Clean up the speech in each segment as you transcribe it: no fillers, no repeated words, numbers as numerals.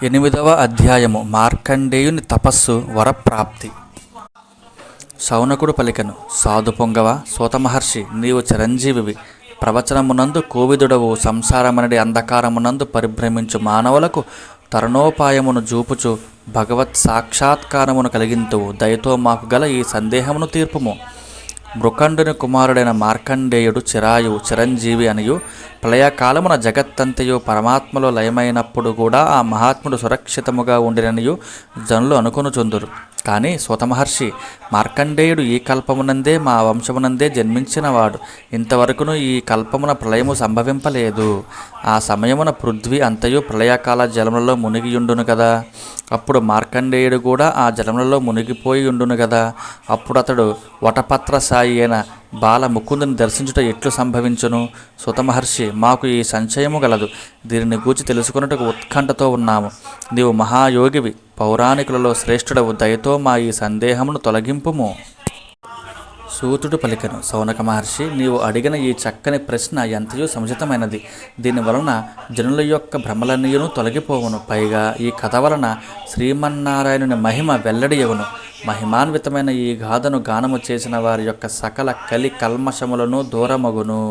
ఎనిమిదవ అధ్యాయము మార్కండేయుని తపస్సు వరప్రాప్తి. శౌనకుడు పలికెను, సాధు పొంగవ, సూతమహర్షి, నీవు చిరంజీవివి. ప్రవచనమునందు కోవిదుడవు. సంసారమనడి అంధకారమునందు పరిభ్రమించు మానవులకు తరుణోపాయమును చూపుచు భగవత్ సాక్షాత్కారమును కలిగింతువు. దయతో మాకు గల ఈ సందేహమును తీర్పుము. మృకండుని కుమారుడైన మార్కండేయుడు చిరాయువు, చిరంజీవి అనియు, ప్రళయకాలమున జగత్తంతయు పరమాత్మలో లయమైనప్పుడు కూడా ఆ మహాత్ముడు సురక్షితముగా ఉండిననియు జనులు అనుకొనుచుందురు. కానీ సూతమహర్షి, మార్కండేయుడు ఈ కల్పమునందే మా వంశమునందే జన్మించినవాడు. ఇంతవరకును ఈ కల్పమున ప్రళయము సంభవింపలేదు. ఆ సమయమున పృథ్వీ అంతయు ప్రళయకాల జలములలో మునిగియుండును కదా. అప్పుడు మార్కండేయుడు కూడా ఆ జలములలో మునిగిపోయి ఉండును కదా. అప్పుడు అతడు వటపత్ర సాయి అయిన బాల ముకుందుని దర్శించుట ఎట్లు సంభవించును? సూతమహర్షి, మాకు ఈ సంశయము గలదు. దీనిని గూర్చి తెలుసుకున్నట్టుకు ఉత్కంఠతో ఉన్నాము. నీవు మహాయోగివి, పౌరాణికులలో శ్రేష్ఠుడవు. దయతో మా ఈ సందేహమును తొలగింపుము. సూతుడు పలికెను, శౌనక మహర్షి, నీవు అడిగిన ఈ చక్కని ప్రశ్న ఎంతయో సముచితమైనది. దీనివలన జనుల యొక్క భ్రమలన్నీయును తొలగిపోవును. పైగా ఈ కథ వలన శ్రీమన్నారాయణుని మహిమ వెల్లడియవును. మహిమాన్వితమైన ఈ గాథను గానము చేసిన వారి యొక్క సకల కలి కల్మషములను దూరమగును.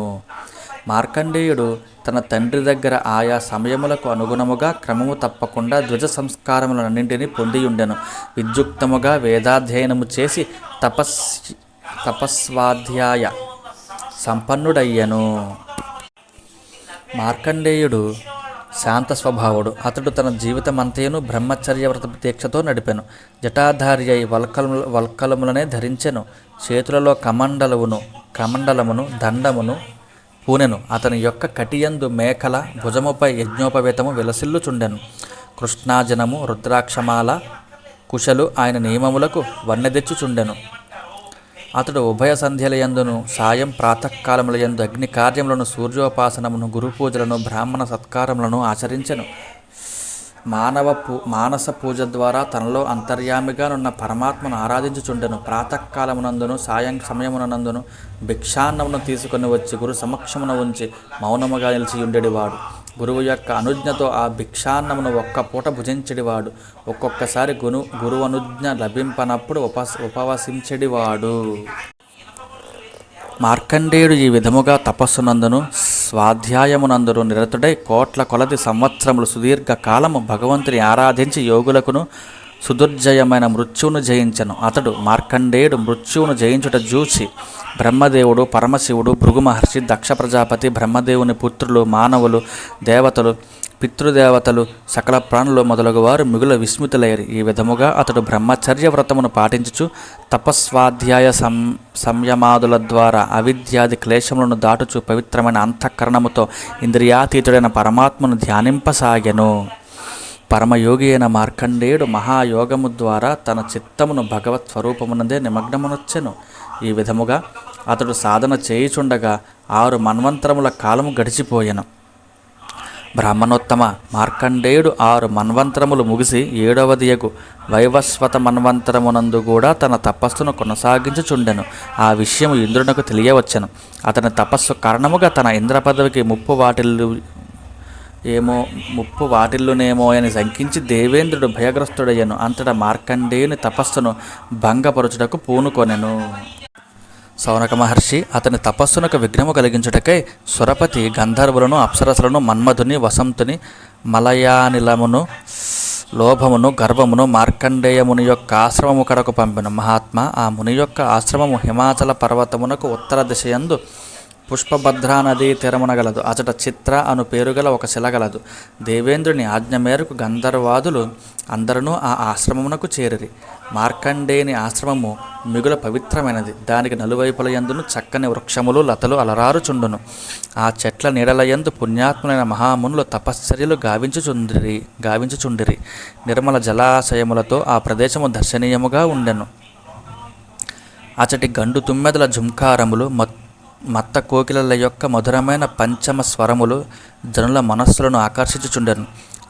మార్కండేయుడు తన తండ్రి దగ్గర ఆయా సమయములకు అనుగుణముగా క్రమము తప్పకుండా ద్విజ సంస్కారములన్నింటినీ పొందియుండెను. విద్యుక్తముగా వేదాధ్యయనము చేసి తపస్వాధ్యాయ సంపన్నుడయ్యను. మార్కండేయుడు శాంత స్వభావుడు. అతడు తన జీవితమంతయును బ్రహ్మచర్యవ్రత దీక్షతో నడిపెను. జటాధారి అయి వల్కలములనే ధరించెను. చేతులలో కమండలమును దండమును పూనెను. అతని యొక్క కటియందు మేకల, భుజముపై యజ్ఞోపవేతము విలసిల్లుచుండెను. కృష్ణాజనము, రుద్రాక్షమాల, కుశలు ఆయన నియమములకు వన్నెదెచ్చుచుండెను. అతడు ఉభయ సంధ్యలయందును సాయం ప్రాతకాలములయందు అగ్ని కార్యములను, సూర్యోపాసనమును, గురుపూజలను, బ్రాహ్మణ సత్కారములను ఆచరించెను. మానస పూజ ద్వారా తనలో అంతర్యామిగానున్న పరమాత్మను ఆరాధించుచుండెను. ప్రాతకాలమునందును సాయం సమయమునందును భిక్షాన్నమును తీసుకొని వచ్చి గురు సమక్షమున ఉంచి మౌనముగా నిలిచియుండెడివాడు. గురువు యొక్క అనుజ్ఞతో ఆ భిక్షాన్నమును ఒక్క పూట భుజించెడివాడు. ఒక్కొక్కసారి గురువు అనుజ్ఞ లభింపనప్పుడు ఉపవసించెడివాడు. మార్కండేయుడు ఈ విధముగా తపస్సునందును స్వాధ్యాయమునందును నిరతుడై కోట్ల కొలది సంవత్సరములు సుదీర్ఘ కాలము భగవంతుని ఆరాధించి యోగులకును సుదుర్జయమైన మృత్యువును జయించెను. అతడు మార్కండేయుడు మృత్యువును జయించుట చూచి బ్రహ్మదేవుడు, పరమశివుడు, భృగు మహర్షి, దక్ష ప్రజాపతి, బ్రహ్మదేవుని పుత్రులు, మానవులు, దేవతలు, పితృదేవతలు, సకల ప్రాణులు మొదలగు వారు మిగుల విస్మితులయ్యారు. ఈ విధముగా అతడు బ్రహ్మచర్య వ్రతమును పాటించుచు తపస్వాధ్యాయ సంయమాదుల ద్వారా అవిద్యాది క్లేశములను దాటుచు పవిత్రమైన అంతఃకరణముతో ఇంద్రియాతీతుడైన పరమాత్మను ధ్యానింపసాగెను. పరమయోగి అయిన మార్కండేయుడు మహాయోగము ద్వారా తన చిత్తమును భగవత్ స్వరూపమునందే నిమగ్నమునొచ్చెను. ఈ విధముగా అతడు సాధన చేయుచుండగా 6 మన్వంతరముల కాలము గడిచిపోయెను. బ్రాహ్మణోత్తమ, మార్కండేయుడు 6 మన్వంతరములు ముగిసి 7వదియగు వైవస్వత మన్వంతరమునందు కూడా తన తపస్సును కొనసాగించుచుండెను. ఆ విషయము ఇంద్రునకు తెలియవచ్చెను. అతని తపస్సు కారణముగా తన ఇంద్ర పదవికి ముప్పు వాటిల్లునేమో అని శంకించి దేవేంద్రుడు భయగ్రస్తుడయ్యను. అంతటా మార్కండేయుని తపస్సును భంగపరచుటకు పూనుకొనెను. శౌనక మహర్షి అతని తపస్సునకు విఘ్నము కలిగించుటకై సురపతి గంధర్వులను, అప్సరసులను, మన్మధుని, వసంతుని, మలయానిలమును, లోభమును, గర్వమును మార్కండేయ ముని యొక్క ఆశ్రమము కడకు పంపెను. మహాత్మా, ఆ ముని యొక్క ఆశ్రమము హిమాచల పర్వతమునకు ఉత్తర దిశయందు పుష్పభద్రా నదీ తీరమునగలదు. అచట చిత్ర అను పేరుగల ఒక శిలగలదు. దేవేంద్రుని ఆజ్ఞ మేరకు గంధర్వాదులు అందరూ ఆ ఆశ్రమమునకు చేరిరి. మార్కండేయుని ఆశ్రమము మిగుల పవిత్రమైనది. దానికి నలువైపులయందును చక్కని వృక్షములు, లతలు అలరారుచుండును. ఆ చెట్ల నీడలయందు పుణ్యాత్ములైన మహామునులు తపశ్చర్యలు గావించుచుండిరి. నిర్మల జలాశయములతో ఆ ప్రదేశము దర్శనీయముగా ఉండెను. అచటి గండు తుమ్మెదల ఝుంకారములు, మత్త కోకిలల యొక్క మధురమైన పంచమ స్వరములు జనుల మనస్సులను ఆకర్షించుచుండెను.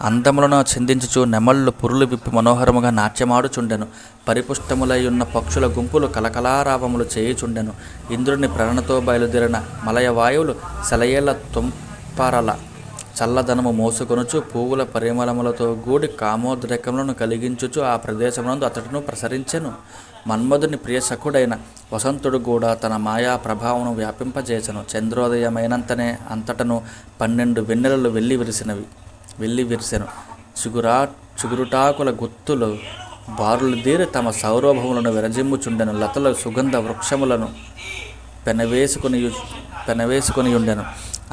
అందములను చిందించుచు నెమళ్ళు పురులు విప్పి మనోహరముగా నాట్యమాడుచుండెను. పరిపుష్టములై ఉన్న పక్షుల గుంపులు కలకలారావములు చేయుచుండెను. ఇంద్రుని ప్రేరణతో బయలుదేరిన మలయ వాయువులు సెలయేళ్ల తుంపరల చల్లదనము మోసుకొనుచు పువ్వుల పరిమళములతో గూడి కామోద్రేకములను కలిగించుచు ఆ ప్రదేశమునందు అతడును ప్రసరించెను. మన్మధుని ప్రియసఖుడైన వసంతుడు కూడా తన మాయా ప్రభావమును వ్యాపింపజేసెను. చంద్రోదయమైనంతనే అంతటను 12 వెన్నెలలు వెళ్ళి విరిసెను. చిగురుటాకుల గుత్తులు బారులు దీరి తమ సౌరభములను విరజిమ్ముచుండెను. లతల సుగంధ వృక్షములను పెనవేసుకొని ఉండెను.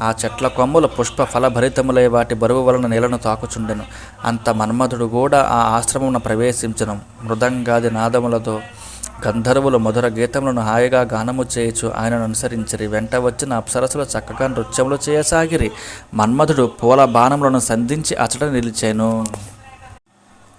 ఆ చెట్ల కొమ్మలు పుష్ప ఫలభరితములై వాటి బరువు వలన నేలను తాకుచుండెను. అంత మన్మధుడు కూడా ఆ ఆశ్రమమున ప్రవేశించెను. మృదంగాది నాదములతో గంధర్వులు మధుర గీతములను హాయిగా గానము చేయుచు ఆయనను అనుసరించిరి. వెంట వచ్చిన అప్సరసులు చక్కగా నృత్యములు చేయసాగిరి. మన్మధుడు పూల బాణములను సంధించి అచట నిలిచెను.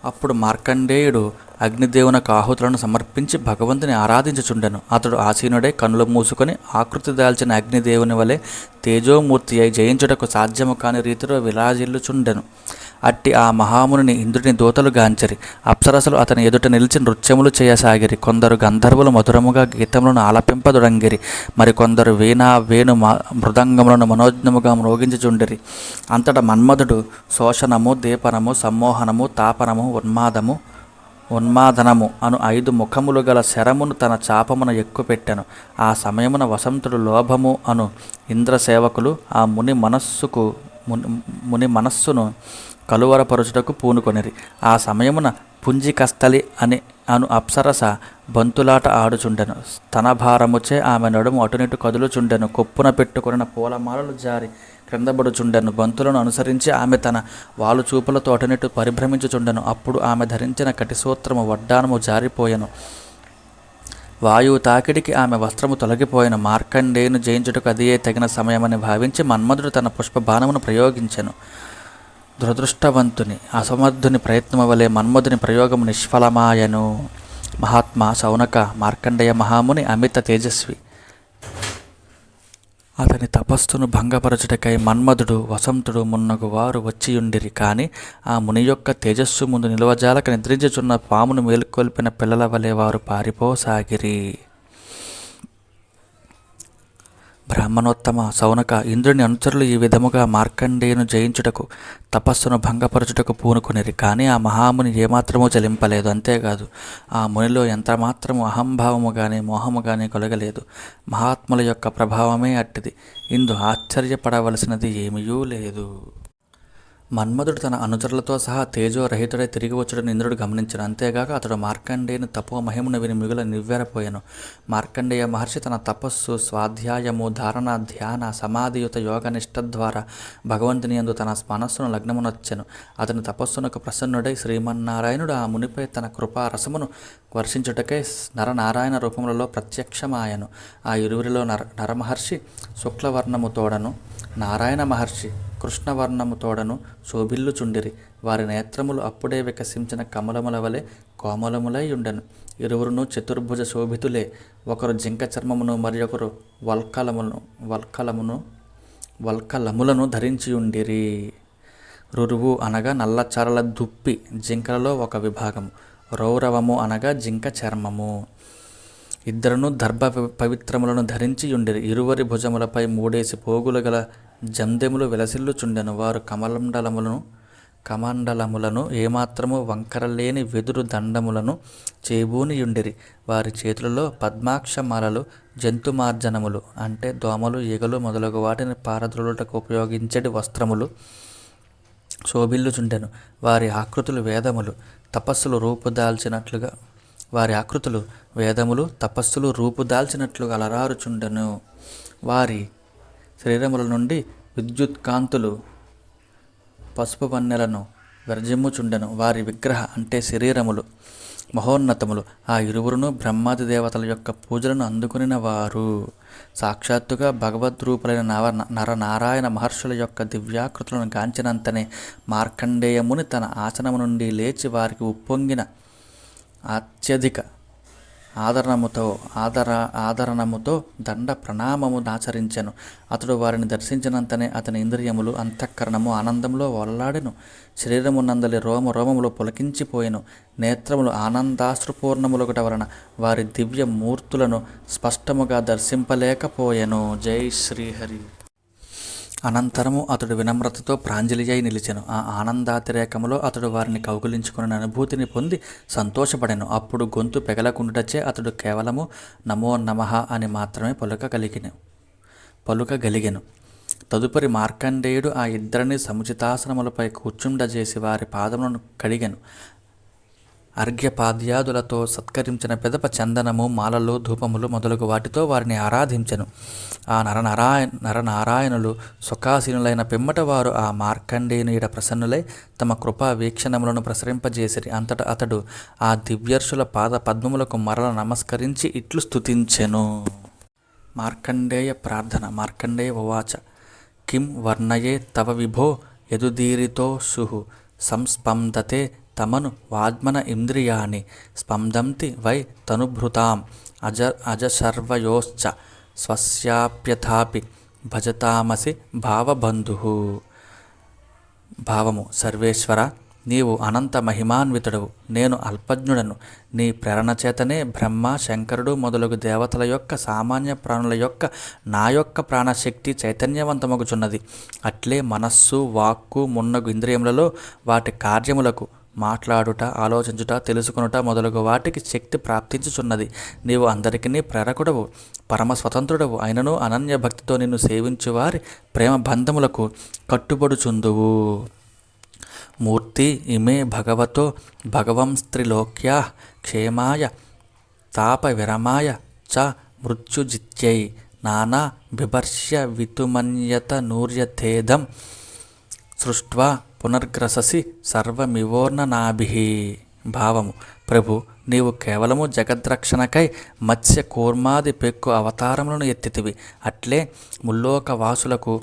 అప్పుడు మార్కండేయుడు అగ్నిదేవునకు ఆహుతులను సమర్పించి భగవంతుని ఆరాధించుచుండెను. అతడు ఆసీనుడై కన్నులు మూసుకొని ఆకృతి దాల్చిన అగ్నిదేవుని వలె తేజోమూర్తి అయి జయించుటకు సాధ్యము కాని రీతిలో విలాజిల్లుచుండెను. అట్టి ఆ మహామునిని ఇంద్రుని దూతలు గాంచరి. అప్సరసలు అతని ఎదుట నిలిచి నృత్యములు చేయసాగిరి. కొందరు గంధర్వులు మధురముగా గీతములను ఆలపింపదొడంగిరి. మరికొందరు వేణు మృదంగములను మనోజ్ఞముగా మ్రోగించుచుండిరి. అంతటా మన్మధుడు శోషణము, దీపనము, సమ్మోహనము, తాపనము, ఉన్మాదనము అను 5 ముఖములు గల శరమును తన చాపమున ఎక్కుపెట్టెను. ఆ సమయమున వసంతుడు లోభము అను ఇంద్రసేవకులు ఆ ముని మనస్సును కలువరపరుచుటకు పూనుకొనిరి. ఆ సమయమున పుంజికస్థలి అను అప్సరస బంతులాట ఆడుచుండెను. స్తనభారముచే ఆమె నడుము అటునిటు కదులుచుండెను. కొప్పున పెట్టుకొనిన పూలమాలలు జారి క్రిందబడుచుండెను. బంతులను అనుసరించి ఆమె తన వాలు చూపులతో అటునిటు పరిభ్రమించుచుండెను. అప్పుడు ఆమె ధరించిన కటిసూత్రము వడ్డానము జారిపోయెను. వాయువు తాకిడికి ఆమె వస్త్రము తొలగిపోయెను. మార్కండేయును జయించుటకు అదియే తగిన సమయమని భావించి మన్మధుడు తన పుష్పబాణమును ప్రయోగించెను. దురదృష్టవంతుని అసమర్థుని ప్రయత్నము వలె మన్మధుని ప్రయోగము నిష్ఫలమాయెను. మహాత్మా శౌనక మార్కండేయ మహాముని అమిత తేజస్వి. అతని తపస్సును భంగపరచుటకై మన్మధుడు, వసంతుడు మున్నగు వారు వచ్చియుండిరి. కాని ఆ ముని యొక్క తేజస్సు ముందు నిలువజాలక నిద్రించుచున్న పామును మేలుకొల్పిన పిల్లల వలె వారు పారిపోసాగిరి. బ్రాహ్మణోత్తమ శౌనక, ఇంద్రుని అనుచరులు ఈ విధముగా మార్కండేయును జయించుటకు తపస్సును భంగపరచుటకు పూనుకునిరి. కానీ ఆ మహాముని ఏమాత్రమూ చలింపలేదు. అంతేకాదు, ఆ మునిలో ఎంతమాత్రము అహంభావము గాని మోహము గాని కలగలేదు. మహాత్ముల యొక్క ప్రభావమే అట్టిది. ఇందు ఆశ్చర్యపడవలసినది ఏమీయూ లేదు. మన్మధుడు తన అనుచరులతో సహా తేజోరహితుడై తిరిగి వచ్చుడని ఇంద్రుడు గమనించను. అంతేగాక అతడు మార్కండేయుని తపో మహిమను విని మిగుల నివ్వెరపోయెను. మార్కండేయ మహర్షి తన తపస్సు, స్వాధ్యాయము, ధారణ, ధ్యాన, సమాధియుత యోగనిష్ట ద్వారా భగవంతుని యందు తన మనస్సును లగ్నమునొచ్చెను. అతని తపస్సునకు ప్రసన్నుడై శ్రీమన్నారాయణుడు ఆ మునిపై తన కృపారసమును వర్షించుటకై నరనారాయణ రూపములలో ప్రత్యక్షమాయను. ఆ ఇరువురిలో నరమహర్షి శుక్లవర్ణము తోడను, నారాయణ మహర్షి కృష్ణవర్ణము తోడను శోభిల్లుచుండిరి. వారి నేత్రములు అప్పుడే వికసించిన కమలముల వలె కోమలములై ఉండెను. ఇరువురును చతుర్భుజ శోభితులే. ఒకరు జింక చర్మమును, మరి ఒకరు వల్కలములను ధరించియుండిరి. రురువు అనగా నల్లచారల దుప్పి జింకలలో ఒక విభాగము. రౌరవము అనగా జింక చర్మము. ఇద్దరును దర్భ పవిత్రములను ధరించియుండిరి. ఇరువరి భుజములపై 3 పోగులు గల జందెములు విలసిల్లుచుండెను. వారు కమండలములను ఏమాత్రము వంకరలేని వెదురు దండములను చేబూనియుండిరి. వారి చేతులలో పద్మాక్షమాలలు, జంతుమార్జనములు అంటే దోమలు, ఈగలు మొదలగు వాటిని పారద్రోలుటకు ఉపయోగించడి వస్త్రములు శోభిల్లుచుండెను. వారి ఆకృతులు వేదములు, తపస్సులు రూపుదాల్చినట్లుగా అలరారుచుండెను. వారి శరీరముల నుండి విద్యుత్కాంతులు పసుపు వన్నెలను విరజిమ్ముచుండెను. వారి విగ్రహ అంటే శరీరములు మహోన్నతములు. ఆ ఇరువురును బ్రహ్మాది దేవతల యొక్క పూజలను అందుకునిన వారు. సాక్షాత్తుగా భగవద్రూపులైన నరనారాయణ మహర్షుల యొక్క దివ్యాకృతులను గాంచినంతనే మార్కండేయముని తన ఆసనము నుండి లేచి వారికి ఉప్పొంగిన అత్యధిక ఆదరణముతో దండ ప్రణామము ఆచరించెను. అతడు వారిని దర్శించినంతనే అతని ఇంద్రియములు, అంతఃకరణము ఆనందంలో ఒల్లాడెను. శరీరమునందలి రోమములు పులకించిపోయెను. నేత్రములు ఆనందాశ్రుపూర్ణములొకట వలన వారి దివ్య మూర్తులను స్పష్టముగా దర్శింపలేకపోయెను. జై శ్రీహరి. అనంతరము అతడు వినమ్రతతో ప్రాంజలి అయి నిలిచెను. ఆ ఆనందాతిరేకములో అతడు వారిని కౌగిలించుకుని అనుభూతిని పొంది సంతోషపడెను. అప్పుడు గొంతు పెగలకుండుటచే అతడు కేవలము నమో నమః అని మాత్రమే పలుకగలిగెను. తదుపరి మార్కండేయుడు ఆ ఇద్దరిని సముచితాసనములపై కూర్చుండజేసి వారి పాదములను కడిగెను. అర్ఘ్యపాద్యాదులతో సత్కరించిన పిదప చందనము, మాలలు, ధూపములు మొదలగు వాటితో వారిని ఆరాధించెను. ఆ నరనారాయణులు సుఖాసీనులైన పిమ్మట వారు ఆ మార్కండేయుని ఎడ ప్రసన్నులై తమ కృపా వీక్షణములను ప్రసరింపజేసిరి. అంతటా అతడు ఆ దివ్యర్షుల పాద పద్మములకు మరల నమస్కరించి ఇట్లు స్తుతించెను. మార్కండేయ ప్రార్థన. మార్కండేయ ఉవాచ: కిం వర్ణయే తవ విభో యదుదీరితోషుః సంస్పందతే తమను వాజ్మన ఇంద్రియాణి స్పందంతి వై తనుభృతాం అజశర్వయోశ్చ స్వస్యాప్యథాపి భజతామసి భావబంధుః. భావము: సర్వేశ్వర, నీవు అనంత మహిమాన్వితుడవు, నేను అల్పజ్ఞుడను. నీ ప్రేరణ చేతనే బ్రహ్మ, శంకరుడు మొదలగు దేవతల యొక్క, సామాన్య ప్రాణుల యొక్క, నా యొక్క ప్రాణశక్తి చైతన్యవంతమగుచున్నది. అట్లే మనస్సు, వాక్కు మున్నగు ఇంద్రియములలో వాటి కార్యములకు, మాట్లాడుట, ఆలోచించుట, తెలుసుకొనుట మొదలగు వాటికి శక్తి ప్రాప్తించుచున్నది. నీవు అందరికీ ప్రేరకుడవు, పరమ స్వతంత్రుడవు. అయినను అనన్య భక్తితో నిన్ను సేవించువారి ప్రేమ బంధములకు కట్టుబడుచుందువు. మూర్తి ఇమే భగవతో భగవంస్త్రిలోక్యా క్షేమాయ తాప విరమాయ చ మృత్యుజిత్యై నానా బిభర్ష్య వితుమన్యత నూర్యతేదం సృష్ట్వా పునర్గ్రససి సర్వమివోర్ణనాభిః. భావము: ప్రభు, నీవు కేవలము జగద్రక్షణకై మత్స్య కూర్మాది పెక్కు అవతారములను ఎత్తితివి. అట్లే ముల్లోక వాసులకు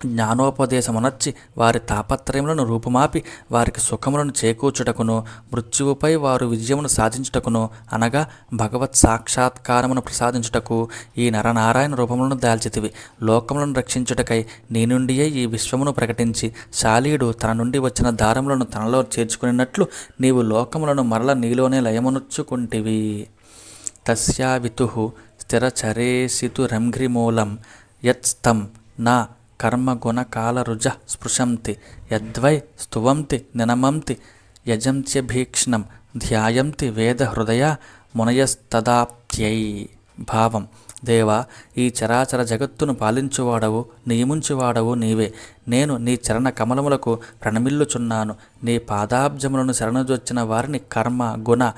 జ్ఞానోపదేశమునర్చి వారి తాపత్రయములను రూపుమాపి వారికి సుఖములను చేకూర్చుటకును, మృత్యువుపై వారు విజయమును సాధించుటకును, అనగా భగవత్ సాక్షాత్కారమును ప్రసాదించుటకు ఈ నరనారాయణ రూపములను దాల్చితివి. లోకములను రక్షించుటకై నీ నుండియే ఈ విశ్వమును ప్రకటించి శాలీయుడు తన నుండి వచ్చిన దారములను తనలో చేర్చుకున్నట్లు నీవు లోకములను మరల నీలోనే లయమునర్చుకుంటివి. తస్యావితుః స్థిరచరేసితురంఘ్రిమూలం యత్స్తం నా కర్మగుణకాలరుజ స్పృశంతి యద్వై స్తువంతి నినమంతి యజంత్యభీక్ష్ణం ధ్యాయంతి వేద హృదయ మునయస్తదాప్త్యై. భావం: దేవా, ఈ చరాచర జగత్తును పాలించువాడవు, నియమించువాడవు నీవే. నేను నీ చరణ కమలములకు ప్రణమిల్లుచున్నాను. నీ పాదాబ్జములను శరణుజొచ్చిన వారిని కర్మ, గుణ,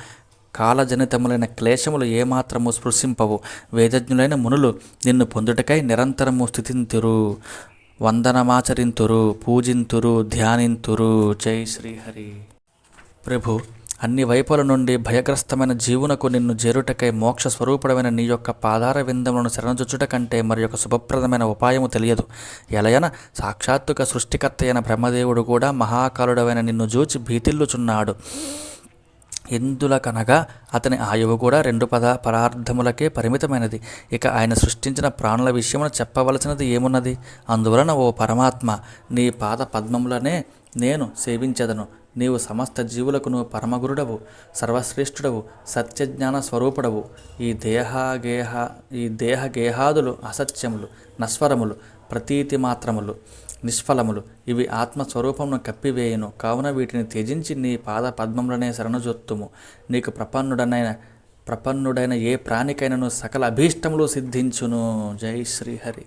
కాలజనితములైన క్లేశములు ఏమాత్రము స్పృశింపవు. వేదజ్ఞులైన మునులు నిన్ను పొందుటకై నిరంతరము స్థుతింతురు, వందనమాచరింతురు, పూజింతురు, ధ్యానింతురు. జై శ్రీహరి. ప్రభు, అన్ని వైపుల నుండి భయగ్రస్తమైన జీవునకు నిన్ను చేరుటకై మోక్ష స్వరూపుడమైన నీ యొక్క పాదార విందములను శరణజొచ్చుట కంటే మరి యొక్క శుభప్రదమైన ఉపాయము తెలియదు. ఎలయన సాక్షాత్తుగా సృష్టికర్త అయిన బ్రహ్మదేవుడు కూడా మహాకాలుడవైన నిన్ను జూచి భీతిల్లుచున్నాడు. ఎందులకనగా అతని ఆయువు కూడా 2 పరార్థములకే పరిమితమైనది. ఇక ఆయన సృష్టించిన ప్రాణుల విషయమును చెప్పవలసినది ఏమున్నది? అందువలన ఓ పరమాత్మ, నీ పాద పద్మములనే నేను సేవించెదను. నీవు సమస్త జీవులకును పరమగురుడవు, సర్వశ్రేష్ఠుడవు, సత్యజ్ఞాన స్వరూపుడవు. ఈ దేహగేహాదులు అసత్యములు, నశ్వరములు, ప్రతీతి మాత్రములు, నిష్ఫలములు. ఇవి ఆత్మస్వరూపమును కప్పివేయును. కావున వీటిని త్యజించి నీ పాద పద్మములనే శరణుజొత్తుము. నీకు ప్రపన్నుడైన ఏ ప్రాణికైనను సకల అభీష్టములు సిద్ధించును. జై శ్రీహరి.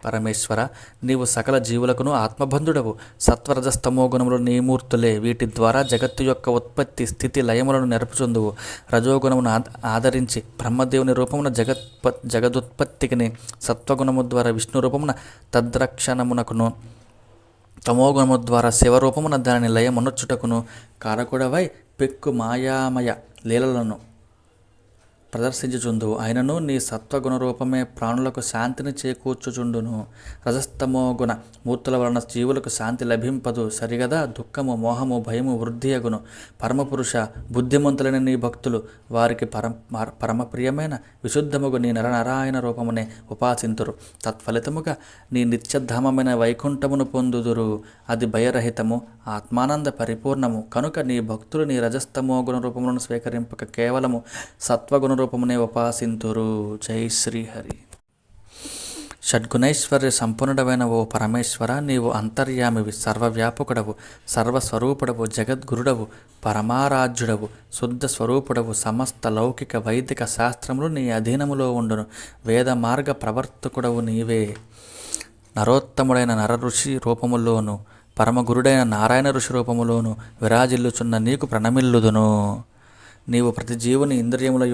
పరమేశ్వర, నీవు సకల జీవులకును ఆత్మబంధుడవు. సత్వరజస్తమో గుణములు నీ మూర్తులే. వీటి ద్వారా జగత్తు యొక్క ఉత్పత్తి, స్థితి, లయములను నెరపుచుందువు. రజోగుణమును ఆదరించి బ్రహ్మదేవుని రూపమున జగదుత్పత్తికిని, సత్వగుణము ద్వారా విష్ణు రూపమున తద్రక్షణమునకును, తమోగుణము ద్వారా శివరూపమున దానిని లయమునర్చుటకును కారకుడవై పెక్కు మాయామయ లీలలను ప్రదర్శించుచుందువు. అయినను నీ సత్వగుణ రూపమే ప్రాణులకు శాంతిని చేకూర్చుచుండును. రజస్తమో గుణ మూర్తుల వలన జీవులకు శాంతి లభింపదు సరిగదా. దుఃఖము, మోహము, భయము వృద్ధి అగును. పరమపురుష, బుద్ధిమంతులైన నీ భక్తులు వారికి పరమప్రియమైన విశుద్ధముగు నీ నరనారాయణ రూపమునే ఉపాసింతురు. తత్ఫలితముగా నీ నిత్యధామమైన వైకుంఠమును పొందుదురు. అది భయరహితము, ఆత్మానంద పరిపూర్ణము. కనుక నీ భక్తులు నీ రజస్తమో గుణ రూపములను స్వీకరింపక కేవలము సత్వగుణ రూపమునే ఉపాసింతురు. జై శ్రీహరి. షడ్గుణైశ్వర్య సంపన్నుడవైన ఓ పరమేశ్వర, నీవు అంతర్యామివి, సర్వవ్యాపకుడవు, సర్వస్వరూపుడవు, జగద్గురుడవు, పరమారాధ్యుడవు, శుద్ధ స్వరూపుడవు. సమస్త లౌకిక వైదిక శాస్త్రములు నీ అధీనములో ఉండును. వేద మార్గ ప్రవర్తకుడవు నీవే. నరోత్తముడైన నర ఋషి రూపములోను, పరమగురుడైన నారాయణ ఋషి రూపములోను విరాజిల్లుచున్న నీకు ప్రణమిల్లుదును. నీవు ప్రతి జీవుని ఇంద్రియముల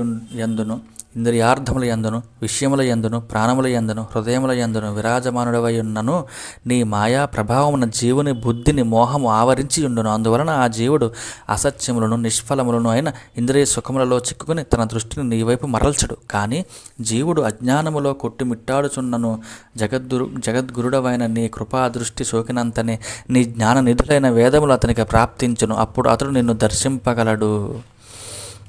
యందును, ఇంద్రియార్థముల యందును, విషయముల యందును, ప్రాణముల యందును, హృదయముల యందును విరాజమానుడవై ఉన్నను. నీ మాయా ప్రభావమున జీవుని బుద్ధిని మోహము ఆవరించి ఉండును. అందువలన ఆ జీవుడు అసత్యములను, నిష్ఫలములను అయిన ఇంద్రియ సుఖములలో చిక్కుకుని తన దృష్టిని నీ వైపు మరల్చడు. కానీ జీవుడు అజ్ఞానములో కొట్టుమిట్టాడుచున్నను. జగద్గురుడవైన నీ కృపా దృష్టి సోకినంతనే నీ జ్ఞాన నిధులైన వేదములు అతనికి ప్రాప్తించును. అప్పుడు అతడు నిన్ను దర్శింపగలడు.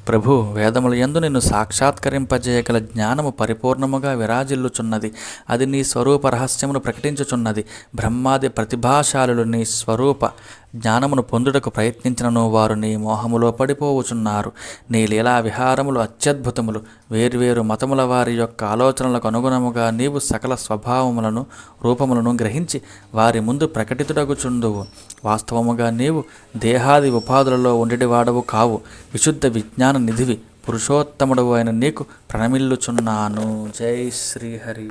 ప్రభు, వేదముల యందు నిన్ను సాక్షాత్కరింపజేయగల జ్ఞానము పరిపూర్ణముగా విరాజిల్లుచున్నది. అది నీ స్వరూప రహస్యమును ప్రకటించుచున్నది. బ్రహ్మాది ప్రతిభాశాలులు నీ స్వరూప జ్ఞానమును పొందుటకు ప్రయత్నించినను వారు నీ మోహములో పడిపోవుచున్నారు. నీ లీలా విహారములు అత్యద్భుతములు. వేర్వేరు మతముల వారి యొక్క ఆలోచనలకు అనుగుణముగా నీవు సకల స్వభావములను, రూపములను గ్రహించి వారి ముందు ప్రకటితుడగుచుందువు. వాస్తవముగా నీవు దేహాది ఉపాధులలో ఉండేవాడవు కావు. విశుద్ధ విజ్ఞాన నిధివి, పురుషోత్తముడవు అయిన నీకు ప్రణమిల్లుచున్నాను. జై శ్రీహరి.